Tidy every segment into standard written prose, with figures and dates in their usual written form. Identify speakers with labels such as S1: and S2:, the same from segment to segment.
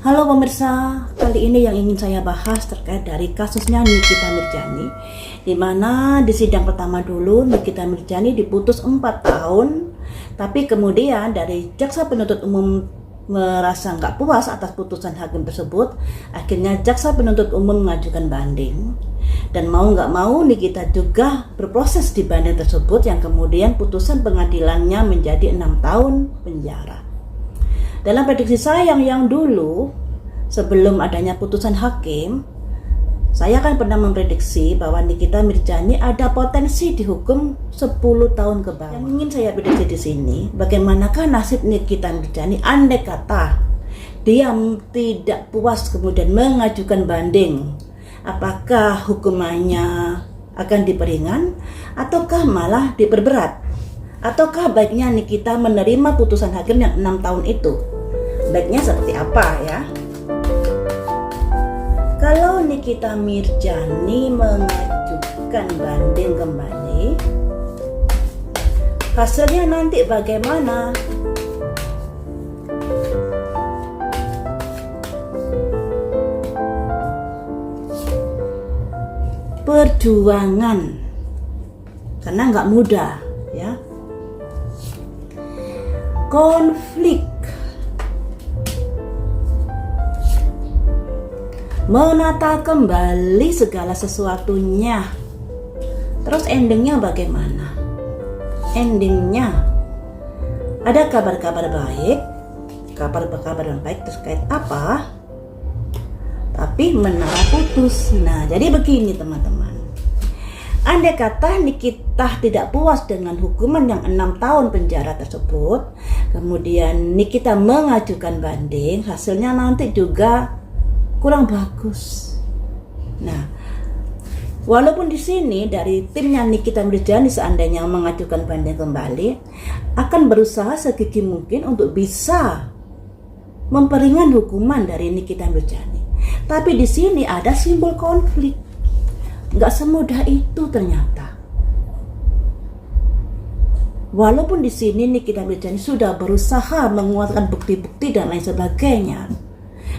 S1: Halo pemirsa, kali ini yang ingin saya bahas terkait dari kasusnya Nikita Mirzani, di mana di sidang pertama dulu Nikita Mirzani diputus 4 tahun, tapi kemudian dari jaksa penuntut umum merasa nggak puas atas putusan hakim tersebut. Akhirnya jaksa penuntut umum mengajukan banding, dan mau nggak mau Nikita juga berproses di banding tersebut, yang kemudian putusan pengadilannya menjadi 6 tahun penjara. Dalam prediksi saya yang dulu, sebelum adanya putusan hakim, saya kan pernah memprediksi bahwa Nikita Mirzani ada potensi dihukum 10 tahun ke bawah. Yang ingin saya prediksi di sini, bagaimanakah nasib Nikita Mirzani andai kata dia tidak puas kemudian mengajukan banding? Apakah hukumannya akan diperingan ataukah malah diperberat? Ataukah baiknya Nikita menerima putusan hakim yang 6 tahun itu? Baiknya seperti apa ya? Kalau Nikita Mirzani mengajukan banding kembali, hasilnya nanti bagaimana? Perjuangan, karena nggak mudah ya. Konflik, menata kembali segala sesuatunya. Terus endingnya bagaimana? Endingnya ada kabar-kabar baik, kabar-kabar baik terkait apa? Tapi menara putus. Nah, jadi begini teman-teman. Andai kata Nikita tidak puas dengan hukuman yang 6 tahun penjara tersebut, kemudian Nikita mengajukan banding, hasilnya nanti juga kurang bagus. Nah, walaupun di sini dari timnya Nikita Mirzani seandainya mengajukan banding kembali, akan berusaha segigih mungkin untuk bisa memperingan hukuman dari Nikita Mirzani. Tapi di sini ada simbol konflik. Nggak semudah itu ternyata. Walaupun di sini Nikita Mirzani sudah berusaha menguatkan bukti-bukti dan lain sebagainya,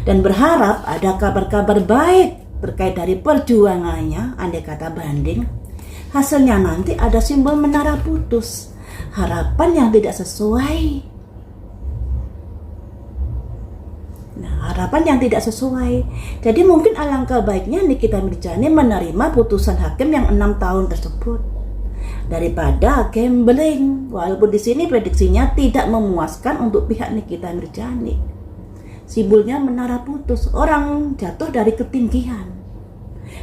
S1: dan berharap ada kabar-kabar baik terkait dari perjuangannya, andai kata banding, hasilnya nanti ada simbol menara putus, harapan yang tidak sesuai. Nah, harapan yang tidak sesuai. Jadi mungkin alangkah baiknya Nikita Mirzani menerima putusan hakim yang 6 tahun tersebut daripada gambling. Walaupun di sini prediksinya tidak memuaskan untuk pihak Nikita Mirzani. Simbolnya menara putus, orang jatuh dari ketinggian,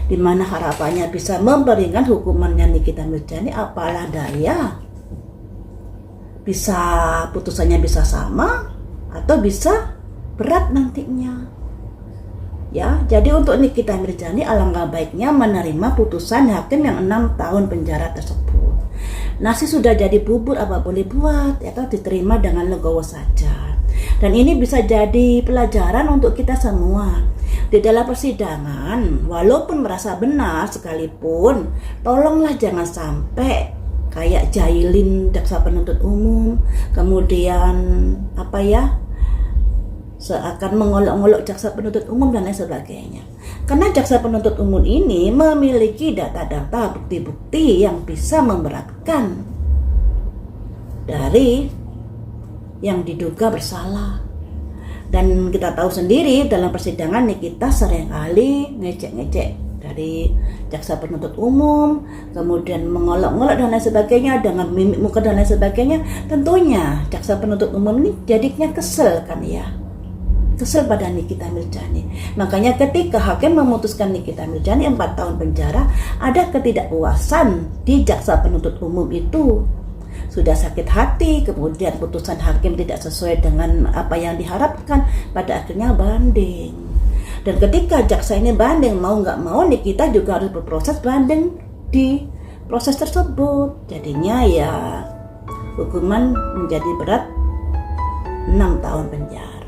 S1: di mana harapannya bisa memperingan hukumannya Nikita Mirzani, apalah daya bisa putusannya bisa sama atau bisa berat nantinya ya. Jadi untuk Nikita Mirzani alangkah baiknya menerima putusan hakim yang 6 tahun penjara tersebut. Nasi sudah jadi bubur, apa boleh buat, atau diterima dengan legowo saja. Dan ini bisa jadi pelajaran untuk kita semua. Di dalam persidangan, walaupun merasa benar sekalipun, tolonglah jangan sampai kayak jahilin jaksa penuntut umum, kemudian seakan mengolok-olok jaksa penuntut umum dan lain sebagainya. Karena jaksa penuntut umum ini memiliki data-data, bukti-bukti yang bisa memberatkan dari yang diduga bersalah. Dan kita tahu sendiri dalam persidangan Nikita seringkali ngecek-ngecek dari jaksa penuntut umum, kemudian mengolok-olok dan lain sebagainya, dengan mimik muka dan lain sebagainya. Tentunya jaksa penuntut umum ini jadinya kesel kan ya, kesel pada Nikita Mirzani. Makanya ketika hakim memutuskan Nikita Mirzani 4 tahun penjara, ada ketidakpuasan di jaksa penuntut umum itu. Sudah sakit hati, kemudian putusan hakim tidak sesuai dengan apa yang diharapkan, pada akhirnya banding. Dan ketika jaksa ini banding, mau nggak mau Nikita juga harus berproses banding di proses tersebut. Jadinya ya hukuman menjadi berat 6 tahun penjara.